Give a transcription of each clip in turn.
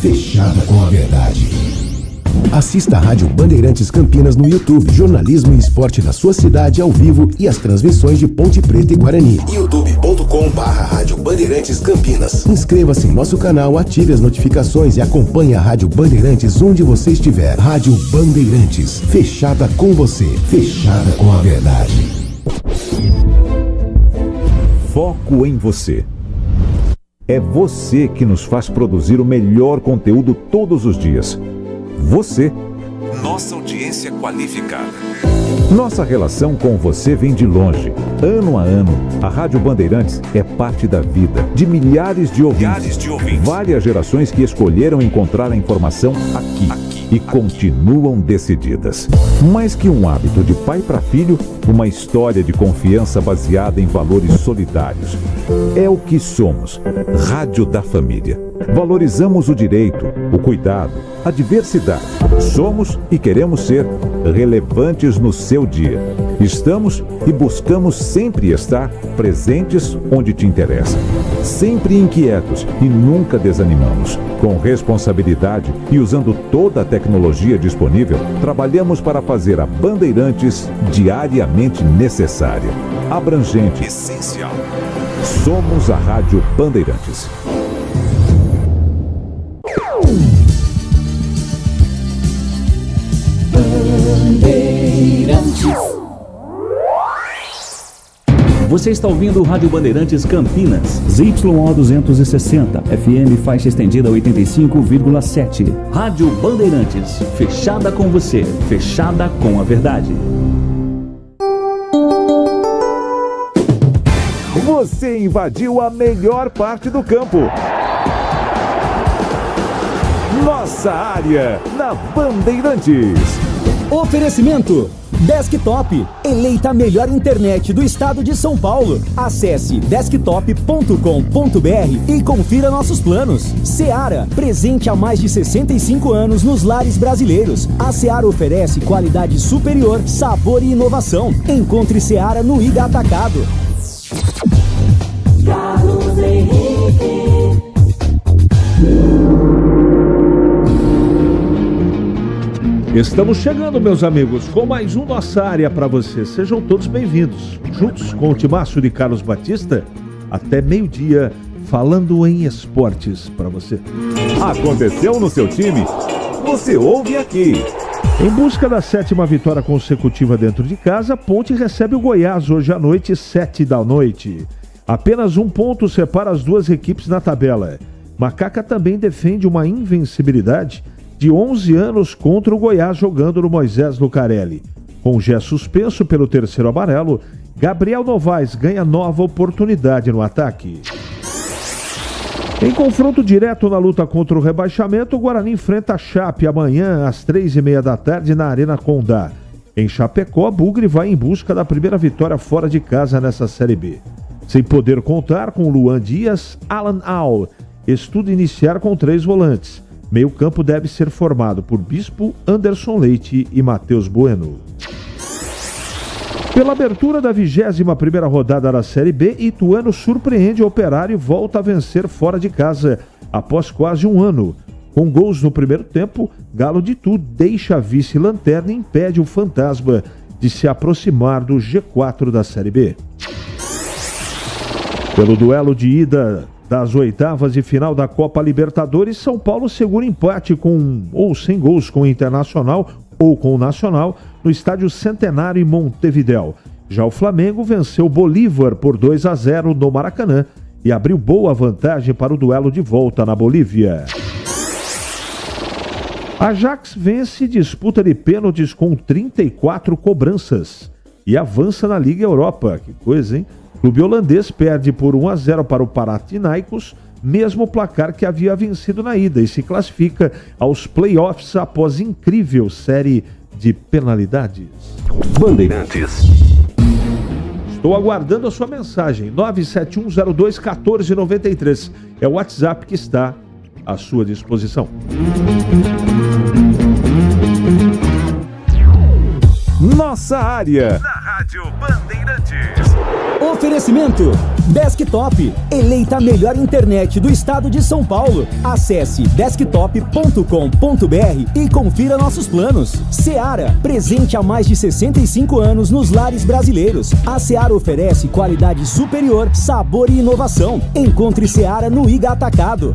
fechada com a verdade. Assista a Rádio Bandeirantes Campinas no YouTube. Jornalismo e esporte da sua cidade ao vivo e as transmissões de Ponte Preta e Guarani. youtube.com/Rádio Bandeirantes Campinas. Inscreva-se em nosso canal, ative as notificações e acompanhe a Rádio Bandeirantes onde você estiver. Rádio Bandeirantes, fechada com você, fechada com a verdade. Foco em você. É você que nos faz produzir o melhor conteúdo todos os dias. Você, nossa audiência qualificada. Nossa relação com você vem de longe. Ano a ano, a Rádio Bandeirantes é parte da vida de milhares de ouvintes. Várias gerações que escolheram encontrar a informação aqui e continuam decididas. Mais que um hábito de pai para filho, uma história de confiança baseada em valores solidários. É o que somos, Rádio da Família. Valorizamos o direito, o cuidado, a diversidade. Somos e queremos ser relevantes no seu dia. Estamos e buscamos sempre estar presentes onde te interessa. Sempre inquietos e nunca desanimamos. Com responsabilidade e usando toda a tecnologia disponível, trabalhamos para fazer a Bandeirantes diariamente necessária, abrangente, essencial. Somos a Rádio Bandeirantes. Você está ouvindo o Rádio Bandeirantes Campinas, ZYO 260, FM faixa estendida 85,7. Rádio Bandeirantes, fechada com você, fechada com a verdade. Você invadiu a melhor parte do campo. Nossa área, na Bandeirantes. Oferecimento Desktop, eleita a melhor internet do estado de São Paulo. Acesse desktop.com.br e confira nossos planos. Seara, presente há mais de 65 anos nos lares brasileiros. A Seara oferece qualidade superior, sabor e inovação. Encontre Seara no Ida Atacado. Carlos Henrique. Estamos chegando, meus amigos, com mais um Nossa Área para você. Sejam todos bem-vindos. Juntos com o timaço de Carlos Batista, até meio-dia, falando em esportes para você. Aconteceu no seu time? Você ouve aqui. Em busca da 7ª vitória consecutiva dentro de casa, a Ponte recebe o Goiás hoje à noite, 19h. Apenas um ponto separa as duas equipes na tabela. Macaca também defende uma invencibilidade de 11 anos contra o Goiás jogando no Moisés Lucarelli. Com o Gé suspenso pelo terceiro amarelo, Gabriel Novaes ganha nova oportunidade no ataque. Em confronto direto na luta contra o rebaixamento, o Guarani enfrenta a Chape amanhã às 15h30 na Arena Condá. Em Chapecó, Bugre vai em busca da primeira vitória fora de casa nessa Série B. Sem poder contar com Luan Dias, Alan Al estuda iniciar com 3 volantes. Meio campo deve ser formado por Bispo, Anderson Leite e Matheus Bueno. Pela abertura da 21ª rodada da Série B, Ituano surpreende o Operário e volta a vencer fora de casa, após quase um ano. Com gols no primeiro tempo, Galo de Itu deixa a vice-lanterna e impede o Fantasma de se aproximar do G4 da Série B. Pelo duelo de ida das oitavas de final da Copa Libertadores, São Paulo segura empate com ou sem gols com o Internacional ou com o Nacional no Estádio Centenário em Montevidéu. Já o Flamengo venceu o Bolívar por 2-0 no Maracanã e abriu boa vantagem para o duelo de volta na Bolívia. Ajax vence disputa de pênaltis com 34 cobranças e avança na Liga Europa. Que coisa, hein? O clube holandês perde por 1-0 para o Panathinaikos, mesmo placar que havia vencido na ida, e se classifica aos playoffs após incrível série de penalidades. Bandeirantes. Estou aguardando a sua mensagem. 971021493 é o WhatsApp que está à sua disposição. Nossa área. Na Rádio Bandeirantes. Oferecimento Desktop, eleita a melhor internet do estado de São Paulo. Acesse desktop.com.br e confira nossos planos. Seara, presente há mais de 65 anos nos lares brasileiros. A Seara oferece qualidade superior, sabor e inovação. Encontre Seara no Iga Atacado.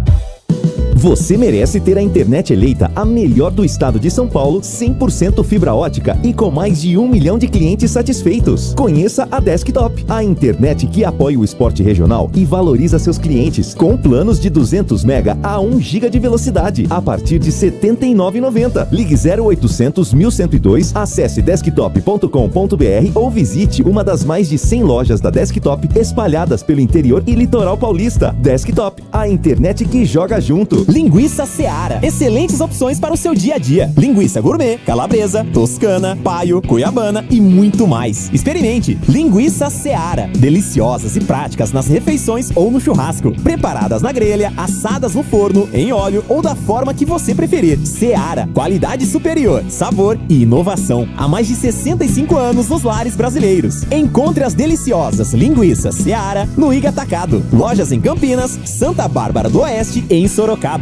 Você merece ter a internet eleita a melhor do estado de São Paulo, 100% fibra ótica e com mais de 1 milhão de clientes satisfeitos. Conheça a Desktop, a internet que apoia o esporte regional e valoriza seus clientes, com planos de 200 mega a 1 giga de velocidade, a partir de R$ 79,90. Ligue 0800 1102, acesse desktop.com.br ou visite uma das mais de 100 lojas da Desktop espalhadas pelo interior e litoral paulista. Desktop, a internet que joga junto. Linguiça Seara. Excelentes opções para o seu dia a dia. Linguiça gourmet, calabresa, toscana, paio, cuiabana e muito mais. Experimente. Linguiça Seara. Deliciosas e práticas nas refeições ou no churrasco. Preparadas na grelha, assadas no forno, em óleo ou da forma que você preferir. Seara. Qualidade superior, sabor e inovação. Há mais de 65 anos nos lares brasileiros. Encontre as deliciosas linguiças Seara no Iga Atacado. Lojas em Campinas, Santa Bárbara do Oeste e em Sorocaba.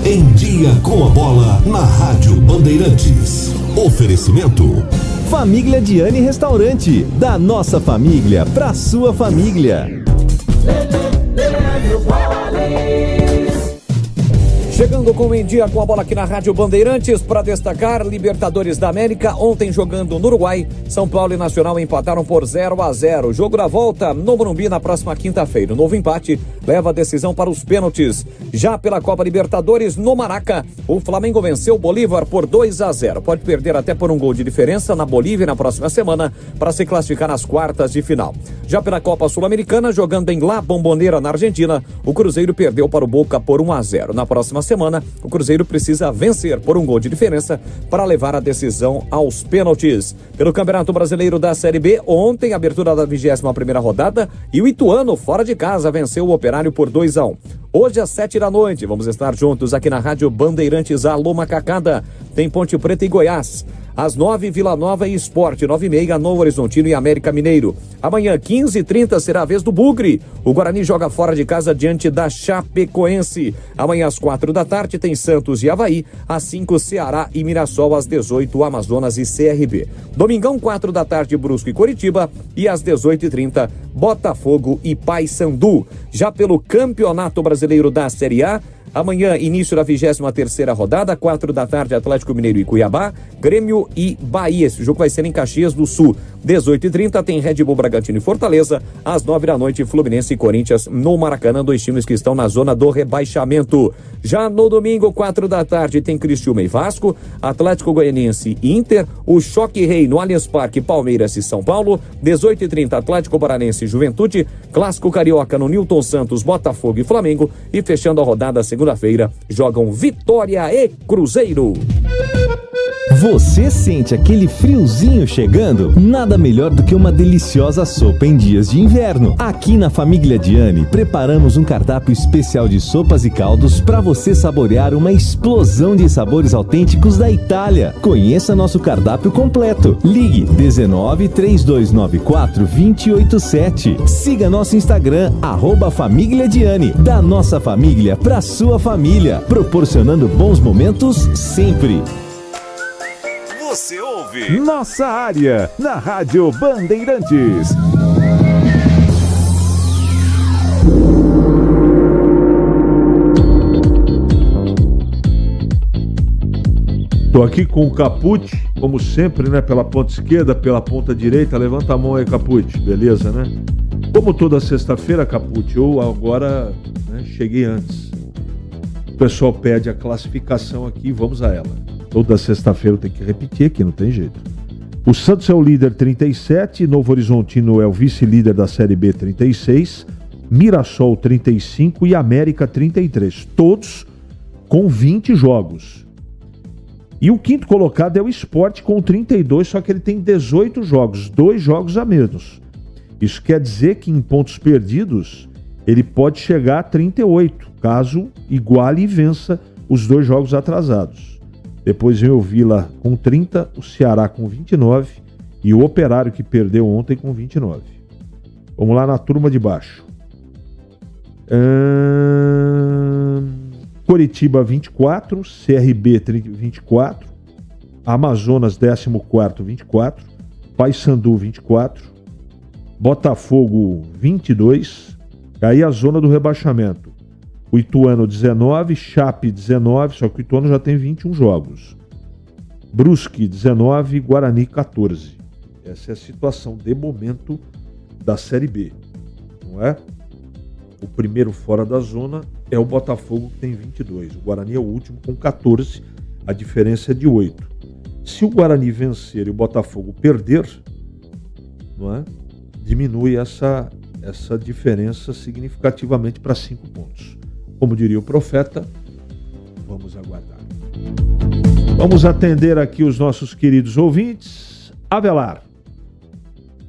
Em Dia com a Bola, na Rádio Bandeirantes. Oferecimento Família Diani Restaurante, da nossa família pra sua família. Chegando com o Em Dia com a Bola aqui na Rádio Bandeirantes para destacar Libertadores da América. Ontem jogando no Uruguai, São Paulo e Nacional empataram por 0-0. Jogo da volta no Morumbi na próxima quinta-feira. O novo empate leva a decisão para os pênaltis. Já pela Copa Libertadores no Maraca, o Flamengo venceu o Bolívar por 2-0. Pode perder até por um gol de diferença na Bolívia na próxima semana para se classificar nas quartas de final. Já pela Copa Sul-Americana, jogando em La Bombonera na Argentina, o Cruzeiro perdeu para o Boca por 1-0. Na próxima semana, o Cruzeiro precisa vencer por um gol de diferença para levar a decisão aos pênaltis. Pelo Campeonato Brasileiro da Série B, ontem, abertura da 21ª rodada, e o Ituano, fora de casa, venceu o Operário por 2-1. Hoje, às 7 da noite, vamos estar juntos aqui na Rádio Bandeirantes. Alô Macacada, tem Ponte Preta e Goiás. Às 9, Vila Nova e Sport, 9h30, Novo Horizontino e América Mineiro. Amanhã, 15h30, será a vez do Bugre. O Guarani joga fora de casa diante da Chapecoense. Amanhã, às 4 da tarde, tem Santos e Avaí. Às 5, Ceará e Mirassol. Às 18, Amazonas e CRB. Domingão, 4 da tarde, Brusco e Coritiba. E às 18h30, Botafogo e Paysandu. Já pelo Campeonato Brasileiro da Série A, amanhã, início da 23ª rodada, 4 da tarde, Atlético Mineiro e Cuiabá, Grêmio e Bahia. Esse jogo vai ser em Caxias do Sul. 18h30 tem Red Bull Bragantino e Fortaleza. Às 9 da noite, Fluminense e Corinthians no Maracanã, dois times que estão na zona do rebaixamento. Já no domingo, 4 da tarde, tem Criciúma e Vasco, Atlético Goianiense e Inter, o Choque Rei no Allianz Parque, Palmeiras e São Paulo. 18h30, Atlético Paranense e Juventude, Clássico Carioca no Newton Santos, Botafogo e Flamengo. E fechando a rodada, segunda-feira, jogam Vitória e Cruzeiro. Você sente aquele friozinho chegando? Nada melhor do que uma deliciosa sopa em dias de inverno. Aqui na Família Diani, preparamos um cardápio especial de sopas e caldos para você saborear uma explosão de sabores autênticos da Itália. Conheça nosso cardápio completo. Ligue 19 3294 287. Siga nosso Instagram, @Família Diani. Da nossa família para sua família, proporcionando bons momentos sempre. Você ouve Nossa Área, na Rádio Bandeirantes. Tô aqui com o Capucci, como sempre, né? Pela ponta esquerda, pela ponta direita. Levanta a mão aí, Capucci. Beleza, né? Como toda sexta-feira, Capucci, eu agora, né, cheguei antes. O pessoal pede a classificação aqui, vamos a ela. Toda sexta-feira eu tenho que repetir aqui, não tem jeito. O Santos é o líder 37, Novo Horizontino é o vice-líder da Série B 36, Mirassol 35 e América 33. Todos com 20 jogos. E o quinto colocado é o Sport com 32, só que ele tem 18 jogos, 2 jogos a menos. Isso quer dizer que em pontos perdidos ele pode chegar a 38, caso iguale e vença os 2 jogos atrasados. Depois vem o Vila com 30, o Ceará com 29 e o Operário, que perdeu ontem, com 29. Vamos lá na turma de baixo. Coritiba 24, CRB 24, Amazonas 14º 24, Paysandu 24, Botafogo 22, aí a zona do rebaixamento. O Ituano 19, Chape 19, só que o Ituano já tem 21 jogos. Brusque 19, Guarani 14. Essa é a situação de momento da Série B, não é? O primeiro fora da zona é o Botafogo, que tem 22. O Guarani é o último com 14. A diferença é de 8. Se o Guarani vencer e o Botafogo perder, não é? Diminui essa diferença significativamente para 5 pontos. Como diria o profeta, vamos aguardar. Vamos atender aqui os nossos queridos ouvintes. Avelar,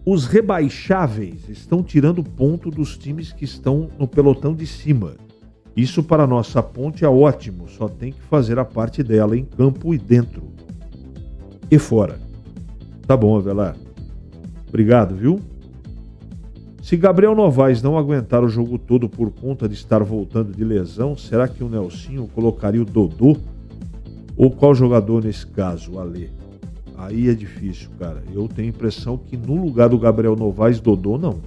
os rebaixáveis estão tirando ponto dos times que estão no pelotão de cima. Isso para a nossa ponte é ótimo, só tem que fazer a parte dela em campo e dentro. E fora. Tá bom, Avelar. Obrigado, viu? Se Gabriel Novaes não aguentar o jogo todo por conta de estar voltando de lesão, será que o Nelsinho colocaria o Dodô? Ou qual jogador nesse caso, o Alê? Aí é difícil, cara. Eu tenho a impressão que no lugar do Gabriel Novaes, Dodô não.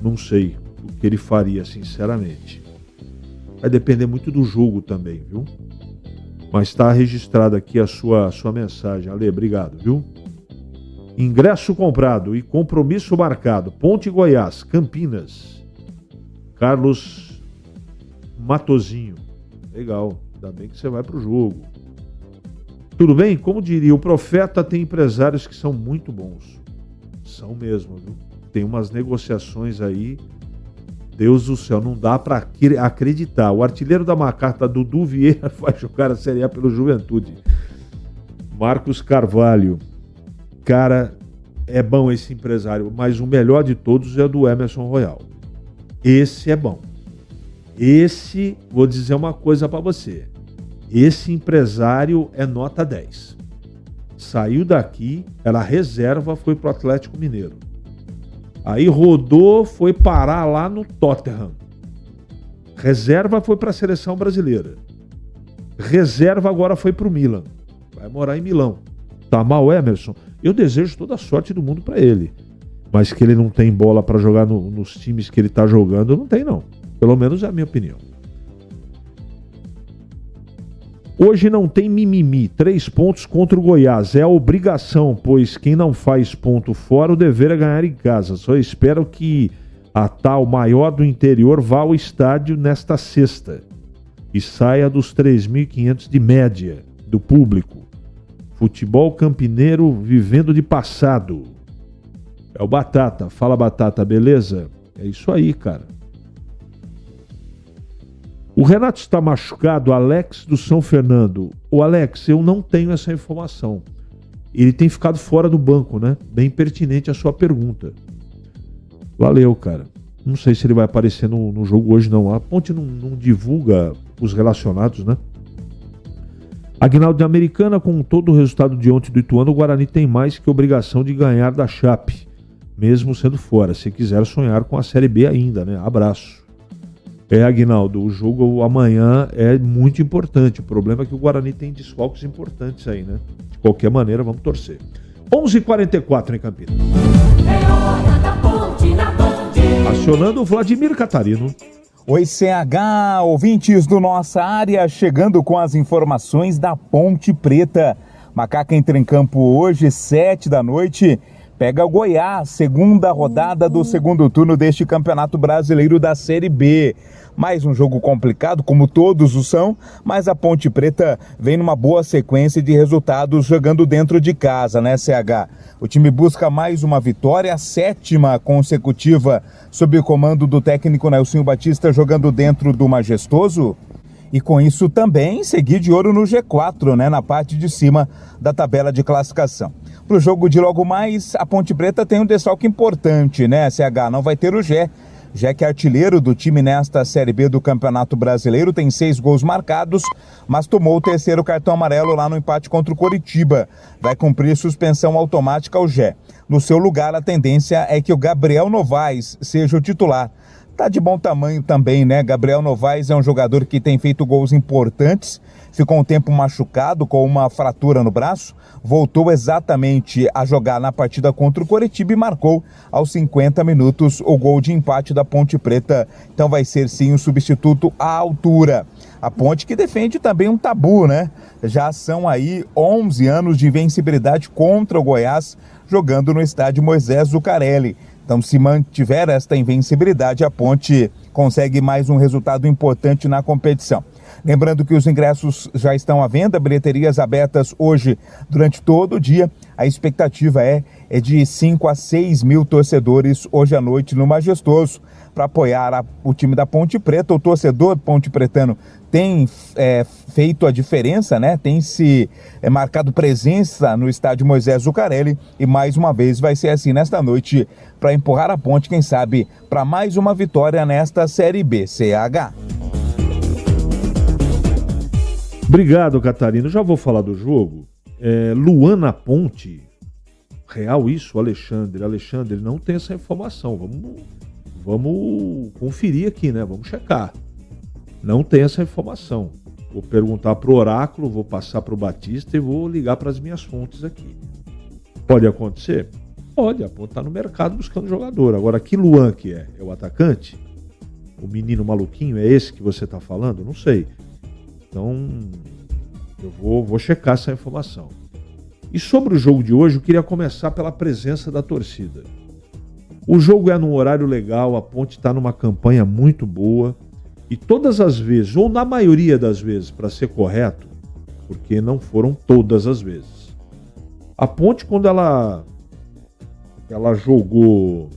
Não sei o que ele faria, sinceramente. Vai depender muito do jogo também, viu? Mas está registrada aqui a sua mensagem. Ale, obrigado, viu? Ingresso comprado e compromisso marcado. Ponte Goiás, Campinas. Carlos Matozinho. Legal, ainda bem que você vai pro jogo. Tudo bem? Como diria o profeta, tem empresários que são muito bons. São mesmo, viu? Tem umas negociações aí. Deus do céu, não dá para acreditar. O artilheiro da Macarta, Dudu Vieira, vai jogar a Série A pelo Juventude. Marcos Carvalho. Cara, é bom esse empresário, mas o melhor de todos é o do Emerson Royal. Esse é bom. Esse, vou dizer uma coisa para você. Esse empresário é nota 10. Saiu daqui, era reserva, foi pro Atlético Mineiro. Aí rodou, foi parar lá no Tottenham. Reserva foi para a seleção brasileira. Reserva agora foi pro Milan. Vai morar em Milão. Tá mal, Emerson? Eu desejo toda a sorte do mundo para ele. Mas que ele não tem bola para jogar nos times que ele tá jogando, não tem não. Pelo menos é a minha opinião. Hoje não tem mimimi. 3 pontos contra o Goiás. É a obrigação, pois quem não faz ponto fora, o dever é ganhar em casa. Só espero que a tal maior do interior vá ao estádio nesta sexta e saia dos 3.500 de média do público. Futebol campineiro vivendo de passado. É o Batata. Fala, Batata, beleza? É isso aí, cara. O Renato está machucado, Alex do São Fernando. O Alex, eu não tenho essa informação. Ele tem ficado fora do banco, né? Bem pertinente a sua pergunta. Valeu, cara. Não sei se ele vai aparecer no jogo hoje, não. A Ponte não divulga os relacionados, né? Aguinaldo de Americana, com todo o resultado de ontem do Ituano, o Guarani tem mais que obrigação de ganhar da Chape, mesmo sendo fora, se quiser sonhar com a Série B ainda, né? Abraço. Aguinaldo, o jogo amanhã é muito importante. O problema é que o Guarani tem desfalques importantes aí, né? De qualquer maneira, vamos torcer. 11h44 em Campinas. É hora da Ponte na Band. Acionando o Vladimir Catarino. Oi, CH, ouvintes do Nossa Área, chegando com as informações da Ponte Preta. Macaca entra em campo hoje, 19h, pega o Goiás, segunda rodada do segundo turno deste Campeonato Brasileiro da Série B. Mais um jogo complicado, como todos o são, mas a Ponte Preta vem numa boa sequência de resultados jogando dentro de casa, né, CH? O time busca mais uma vitória, a 7ª consecutiva, sob o comando do técnico Nelsinho Batista, jogando dentro do Majestoso. E com isso também seguir de olho no G4, né, na parte de cima da tabela de classificação. Para o jogo de logo mais, a Ponte Preta tem um desfalque importante, né, CH? Não vai ter o Gé. já que é artilheiro do time nesta Série B do Campeonato Brasileiro, tem 6 gols marcados, mas tomou o 3º cartão amarelo lá no empate contra o Coritiba. Vai cumprir suspensão automática ao Gé. No seu lugar, a tendência é que o Gabriel Novaes seja o titular. Tá de bom tamanho também, né? Gabriel Novaes é um jogador que tem feito gols importantes, ficou um tempo machucado com uma fratura no braço, voltou exatamente a jogar na partida contra o Coritiba e marcou aos 50 minutos o gol de empate da Ponte Preta. Então vai ser sim um substituto à altura. A Ponte que defende também um tabu, né? Já são aí 11 anos de invencibilidade contra o Goiás, jogando no estádio Moisés Zucarelli. Então, se mantiver esta invencibilidade, a Ponte consegue mais um resultado importante na competição. Lembrando que os ingressos já estão à venda, bilheterias abertas hoje durante todo o dia. A expectativa é de 5 a 6 mil torcedores hoje à noite no Majestoso para apoiar o time da Ponte Preta. O torcedor ponte-pretano tem feito a diferença, né? Tem se marcado presença no estádio Moisés Zucarelli e mais uma vez vai ser assim nesta noite para empurrar a Ponte, quem sabe, para mais uma vitória nesta Série B, CH. Obrigado, Catarina. Já vou falar do jogo. Luan na Ponte. Real isso, Alexandre? Alexandre, não tem essa informação. Vamos conferir aqui, né? Vamos checar. Não tem essa informação. Vou perguntar para o Oráculo, vou passar para o Batista e vou ligar para as minhas fontes aqui. Pode acontecer? Pode. A Ponte está no mercado buscando jogador. Agora, que Luan que é? É o atacante? O menino maluquinho? É esse que você está falando? Não sei. Então, eu vou checar essa informação. E sobre o jogo de hoje, eu queria começar pela presença da torcida. O jogo é num horário legal, a Ponte está numa campanha muito boa. E todas as vezes, ou na maioria das vezes, para ser correto, porque não foram todas as vezes, a Ponte, quando ela jogou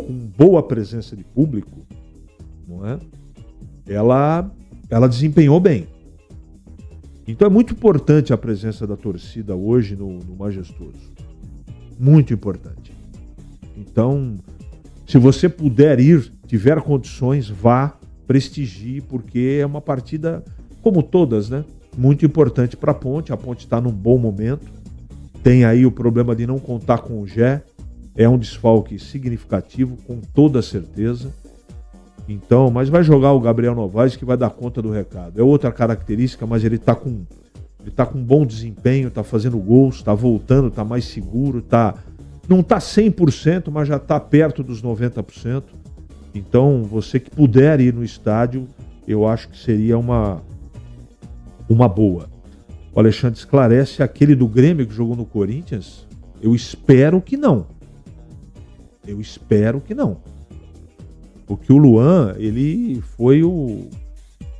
com boa presença de público, não é? Ela desempenhou bem. Então é muito importante a presença da torcida hoje no Majestoso. Muito importante. Então, se você puder ir, tiver condições, vá, prestigie, porque é uma partida, como todas, né? Muito importante para a Ponte. A Ponte está num bom momento. Tem aí o problema de não contar com o Gé. É um desfalque significativo, com toda certeza. Então, mas vai jogar o Gabriel Novaes, que vai dar conta do recado. É outra característica, mas ele está com bom desempenho, está fazendo gols, está voltando, está mais seguro, não está 100%, mas já está perto dos 90%. Então, você que puder ir no estádio, eu acho que seria uma boa. O Alexandre esclarece, aquele do Grêmio que jogou no Corinthians, eu espero que não. Porque o Luan, ele foi o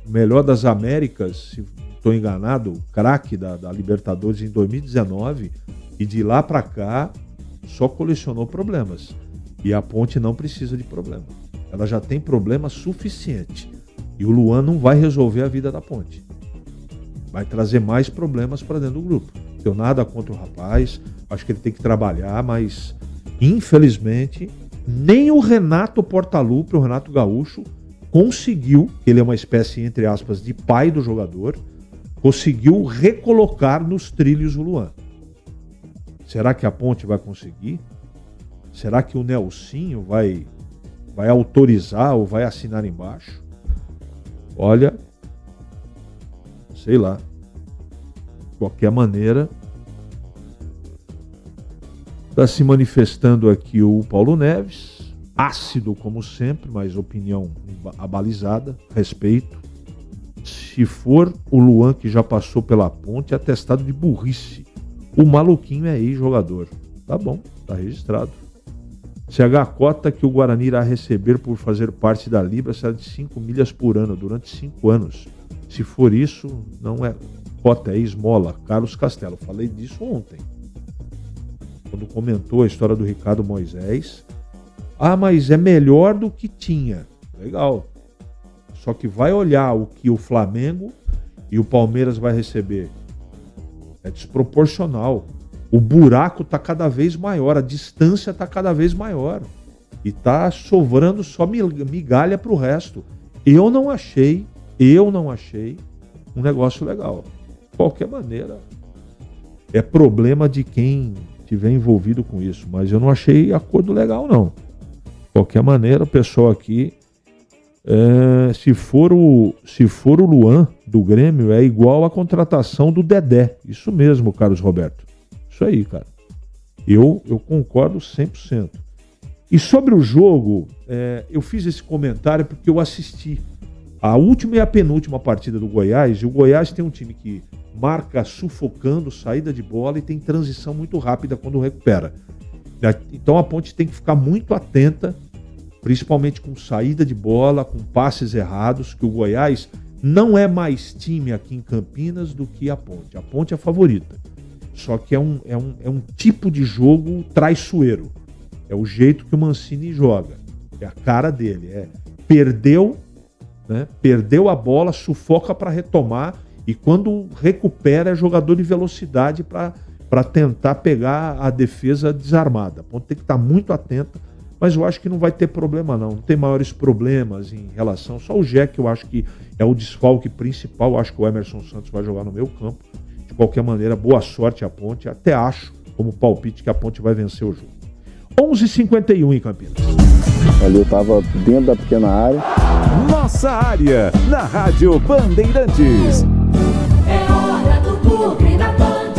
melhor das Américas, se não estou enganado, o craque da Libertadores em 2019, e de lá para cá só colecionou problemas. E a Ponte não precisa de problema. Ela já tem problema suficiente. E o Luan não vai resolver a vida da Ponte. Vai trazer mais problemas para dentro do grupo. Não tenho nada contra o rapaz, acho que ele tem que trabalhar, mas infelizmente nem o Renato Portaluppi, o Renato Gaúcho, conseguiu, ele é uma espécie, entre aspas, de pai do jogador, conseguiu recolocar nos trilhos o Luan. Será que a Ponte vai conseguir? Será que o Nelsinho vai autorizar ou vai assinar embaixo? Olha, sei lá. De qualquer maneira, está se manifestando aqui o Paulo Neves, ácido como sempre, mas opinião abalizada, respeito. Se for o Luan que já passou pela Ponte, atestado de burrice. O maluquinho é ex-jogador. Tá bom, tá registrado. CH, cota que o Guarani irá receber por fazer parte da Libra será de 5 milhas por ano durante 5 anos. Se for isso, não é cota, é esmola. Carlos Castelo, falei disso ontem. Quando comentou a história do Ricardo Moisés. Ah, mas é melhor do que tinha. Legal. Só que vai olhar o que o Flamengo e o Palmeiras vai receber. É desproporcional. O buraco está cada vez maior, a distância está cada vez maior. E tá sobrando só migalha pro resto. Eu não achei um negócio legal. De qualquer maneira, é problema de quem estiver envolvido com isso, mas eu não achei acordo legal, não. De qualquer maneira, o pessoal aqui, se for o Luan do Grêmio, é igual a contratação do Dedé. Isso mesmo, Carlos Roberto. Isso aí, cara. Eu concordo 100%. E sobre o jogo, eu fiz esse comentário porque eu assisti a última e a penúltima partida do Goiás, e o Goiás tem um time que marca sufocando, saída de bola e tem transição muito rápida quando recupera. Então a Ponte tem que ficar muito atenta, principalmente com saída de bola, com passes errados, que o Goiás não é mais time aqui em Campinas do que a Ponte. A Ponte é a favorita. Só que é um tipo de jogo traiçoeiro. É o jeito que o Mancini joga. É a cara dele. Perdeu a bola, sufoca para retomar, e quando recupera é jogador de velocidade para tentar pegar a defesa desarmada. A Ponte tem que estar muito atenta, mas eu acho que não vai ter problema não tem maiores problemas em relação, só o Jack eu acho que é o desfalque principal. Eu acho que o Emerson Santos vai jogar no meio campo. De qualquer maneira, boa sorte à Ponte, até acho como palpite que a Ponte vai vencer o jogo. 11h51 em Campinas. Ali eu estava dentro da pequena área. Nossa área, na Rádio Bandeirantes. É hora do Bugre na Band.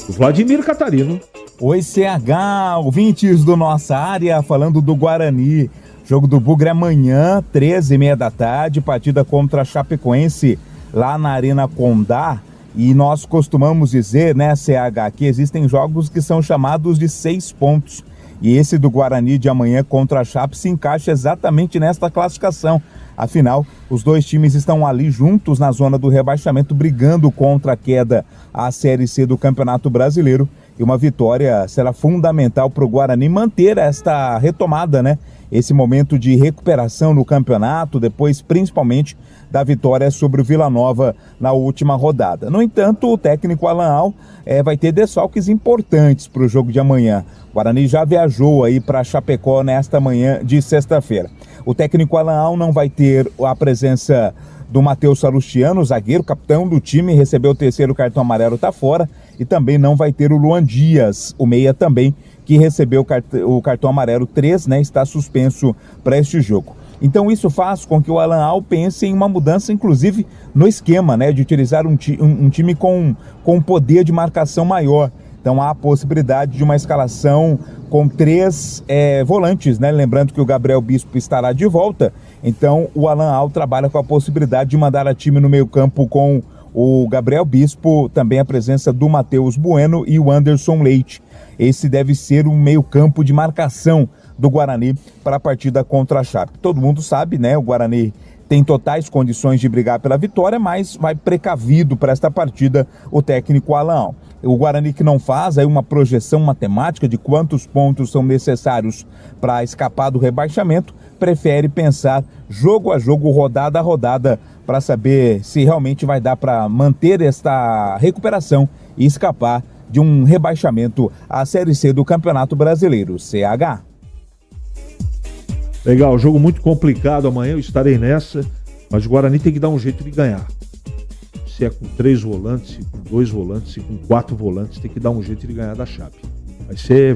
Vladimir Catarino. Oi, CH, ouvintes do Nossa Área, falando do Guarani. Jogo do Bugre amanhã, 13h30 da tarde, partida contra a Chapecoense, lá na Arena Condá. E nós costumamos dizer, né, CH, que existem jogos que são chamados de 6 pontos. E esse do Guarani de amanhã contra a Chape se encaixa exatamente nesta classificação. Afinal, os dois times estão ali juntos na zona do rebaixamento, brigando contra a queda à Série C do Campeonato Brasileiro. E uma vitória será fundamental para o Guarani manter esta retomada, né? Esse momento de recuperação no campeonato, depois principalmente da vitória sobre o Vila Nova na última rodada. No entanto, o técnico Alan Al vai ter desfalques importantes para o jogo de amanhã. O Guarani já viajou aí para Chapecó nesta manhã de sexta-feira. O técnico Alan Al não vai ter a presença do Matheus Salustiano, zagueiro, capitão do time, recebeu o 3º cartão amarelo, está fora. E também não vai ter o Luan Dias, o meia também, que recebeu o cartão amarelo 3, né, está suspenso para este jogo. Então isso faz com que o Alan Al pense em uma mudança, inclusive, no esquema, né, de utilizar um time com poder de marcação maior. Então há a possibilidade de uma escalação com 3 volantes, né? Lembrando que o Gabriel Bispo estará de volta. Então o Alan Al trabalha com a possibilidade de mandar a time no meio campo com o Gabriel Bispo, também a presença do Matheus Bueno e o Anderson Leite. Esse deve ser o meio campo de marcação do Guarani para a partida contra a Chape. Todo mundo sabe, né? O Guarani tem totais condições de brigar pela vitória, mas vai precavido para esta partida o técnico Alan. O Guarani que não faz aí uma projeção matemática de quantos pontos são necessários para escapar do rebaixamento, prefere pensar jogo a jogo, rodada a rodada, para saber se realmente vai dar para manter esta recuperação e escapar de um rebaixamento à Série C do Campeonato Brasileiro, CH. Legal, jogo muito complicado amanhã, eu estarei nessa, mas o Guarani tem que dar um jeito de ganhar. Se é com 3 volantes, se com 2 volantes, se com 4 volantes, tem que dar um jeito de ganhar da Chape.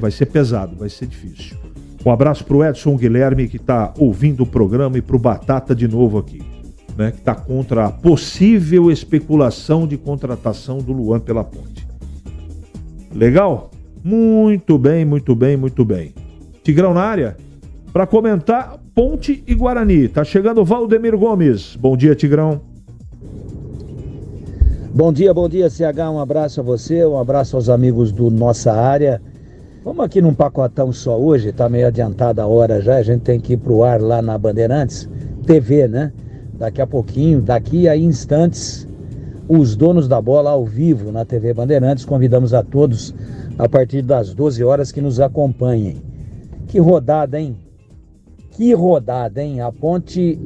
Vai ser pesado, vai ser difícil. Um abraço pro Edson Guilherme, que está ouvindo o programa, e pro Batata de novo aqui, né, que está contra a possível especulação de contratação do Luan pela Ponte. Legal? Muito bem, muito bem, muito bem. Tigrão na área? Para comentar Ponte e Guarani. Tá chegando o Valdemir Gomes. Bom dia, Tigrão. Bom dia, CH. Um abraço a você, um abraço aos amigos do Nossa Área. Vamos aqui num pacotão só hoje, tá meio adiantada a hora já, a gente tem que ir pro ar lá na Bandeirantes TV, né? Daqui a pouquinho, daqui a instantes, os donos da bola ao vivo na TV Bandeirantes. Convidamos a todos a partir das 12 horas que nos acompanhem. Que rodada, hein? Que rodada, hein? A Ponte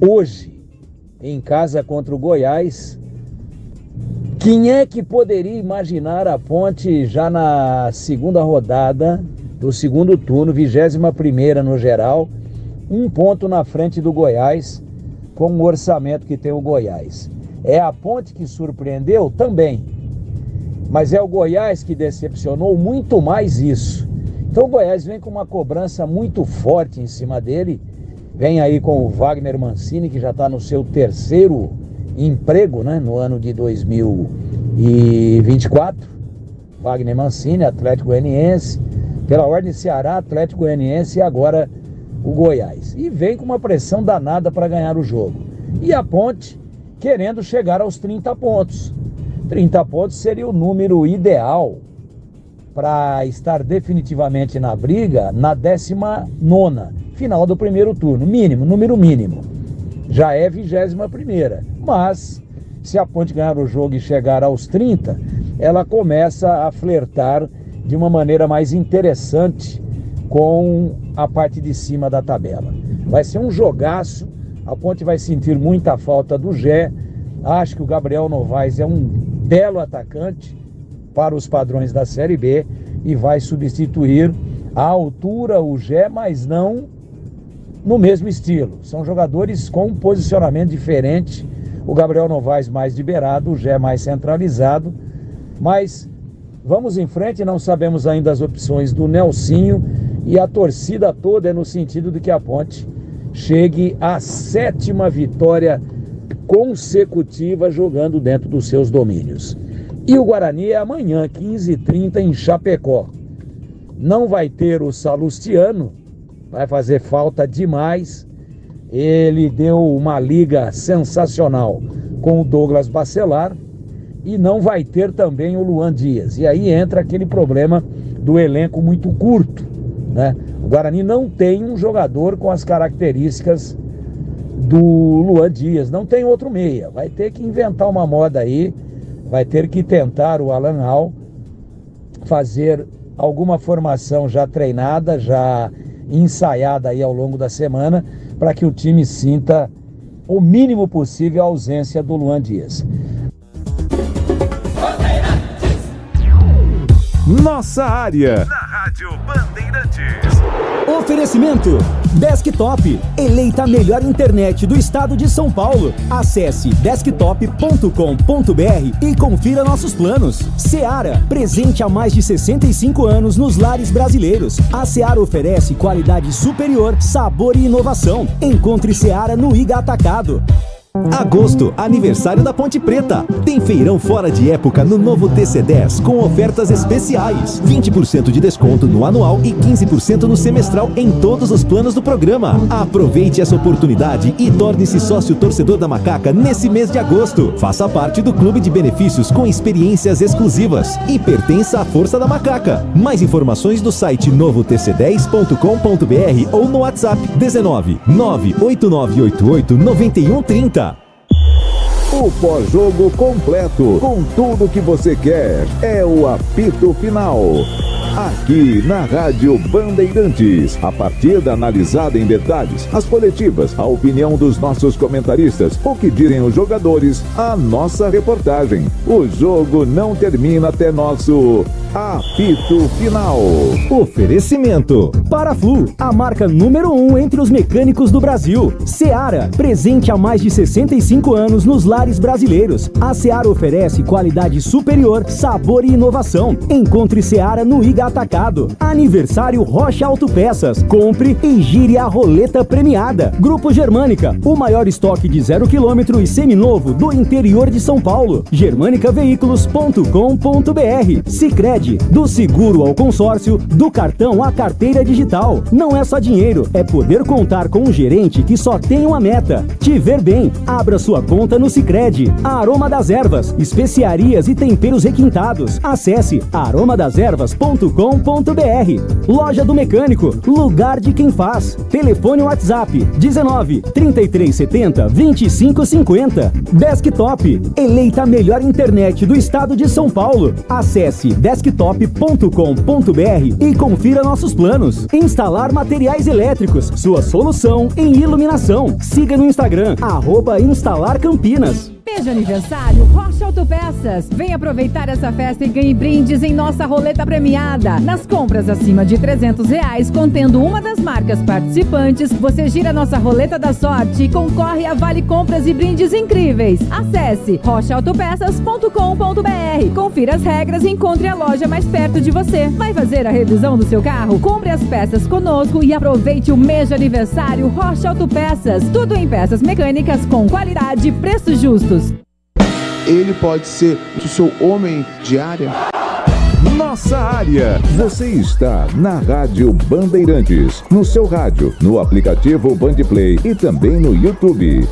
hoje em casa contra o Goiás. Quem é que poderia imaginar a Ponte já na segunda rodada do segundo turno, 21ª no geral, 1 ponto na frente do Goiás, com o orçamento que tem o Goiás. É a Ponte que surpreendeu também, mas é o Goiás que decepcionou muito mais isso. Então o Goiás vem com uma cobrança muito forte em cima dele, vem aí com o Wagner Mancini, que já está no seu 3º emprego, né, no ano de 2024. Wagner Mancini, Atlético Goianiense, pela ordem Ceará, Atlético Goianiense e agora o Goiás. E vem com uma pressão danada para ganhar o jogo. E a Ponte querendo chegar aos 30 pontos. 30 pontos seria o número ideal para estar definitivamente na briga na 19ª, final do primeiro turno, mínimo, número mínimo. Já é 21ª, mas se a Ponte ganhar o jogo e chegar aos 30, ela começa a flertar de uma maneira mais interessante com a parte de cima da tabela. Vai ser um jogaço, a Ponte vai sentir muita falta do Gé. Acho que o Gabriel Novaes é um belo atacante para os padrões da Série B e vai substituir à altura o Gé, mas não no mesmo estilo. São jogadores com um posicionamento diferente. O Gabriel Novaes mais liberado, o Gé mais centralizado. Mas vamos em frente, não sabemos ainda as opções do Nelsinho e a torcida toda é no sentido de que a Ponte chegue à 7ª vitória consecutiva jogando dentro dos seus domínios. E o Guarani é amanhã, 15h30 em Chapecó. Não vai ter o Salustiano, vai fazer falta demais. Ele deu uma liga sensacional com o Douglas Bacelar e não vai ter também o Luan Dias. E aí entra aquele problema do elenco muito curto, né? O Guarani não tem um jogador com as características do Luan Dias, não tem outro meia. Vai ter que inventar uma moda aí, vai ter que tentar o Alan Al fazer alguma formação já treinada, já ensaiada aí ao longo da semana, para que o time sinta o mínimo possível a ausência do Luan Dias. Nossa área. Na Rádio Bandeirantes. Oferecimento Desktop, eleita a melhor internet do estado de São Paulo. Acesse desktop.com.br e confira nossos planos. Seara, presente há mais de 65 anos nos lares brasileiros. A Seara oferece qualidade superior, sabor e inovação. Encontre Seara no Iga Atacado. Agosto, aniversário da Ponte Preta. Tem feirão fora de época no novo TC10 com ofertas especiais. 20% de desconto no anual e 15% no semestral em todos os planos do programa. Aproveite essa oportunidade e torne-se sócio torcedor da Macaca nesse mês de agosto. Faça parte do clube de benefícios com experiências exclusivas e pertença à Força da Macaca. Mais informações no site novotc10.com.br ou no WhatsApp 19 98988 9130. O pós-jogo completo, com tudo que você quer, é o apito final. Aqui na Rádio Bandeirantes, a partida analisada em detalhes, as coletivas, a opinião dos nossos comentaristas, o que dizem os jogadores, a nossa reportagem. O jogo não termina até nosso apito final. Oferecimento Paraflu, a marca número 1 entre os mecânicos do Brasil. Seara, presente há mais de 65 anos nos lares brasileiros. A Seara oferece qualidade superior, sabor e inovação. Encontre Seara no Iga Atacado. Aniversário Rocha Autopeças. Compre e gire a roleta premiada. Grupo Germânica, o maior estoque de 0 km e seminovo do interior de São Paulo. germanicaveículos.com.br. Sicredi, do seguro ao consórcio, do cartão à carteira digital. Não é só dinheiro, é poder contar com um gerente que só tem uma meta: te ver bem. Abra sua conta no Sicredi. A Aroma das Ervas, especiarias e temperos requintados. Acesse aromadeservas.com.br. Loja do Mecânico, lugar de quem faz. Telefone WhatsApp 19 3370 2550. Desktop, eleita a melhor internet do estado de São Paulo. Acesse desktop.com.br e confira nossos planos. Instalar materiais elétricos, sua solução em iluminação. Siga no Instagram @instalarcampinas. Mês de aniversário Rocha Autopeças. Vem aproveitar essa festa e ganhe brindes em nossa roleta premiada. Nas compras acima de R$300, contendo uma das marcas participantes, você gira nossa roleta da sorte e concorre a vale compras e brindes incríveis. Acesse rochaautopeças.com.br. Confira as regras e encontre a loja mais perto de você. Vai fazer a revisão do seu carro? Compre as peças conosco e aproveite o mês de aniversário Rocha Autopeças. Tudo em peças mecânicas com qualidade e preços justos. Ele pode ser o seu homem de área? Nossa área. Você está na Rádio Bandeirantes, no seu rádio, no aplicativo Bandplay e também no YouTube.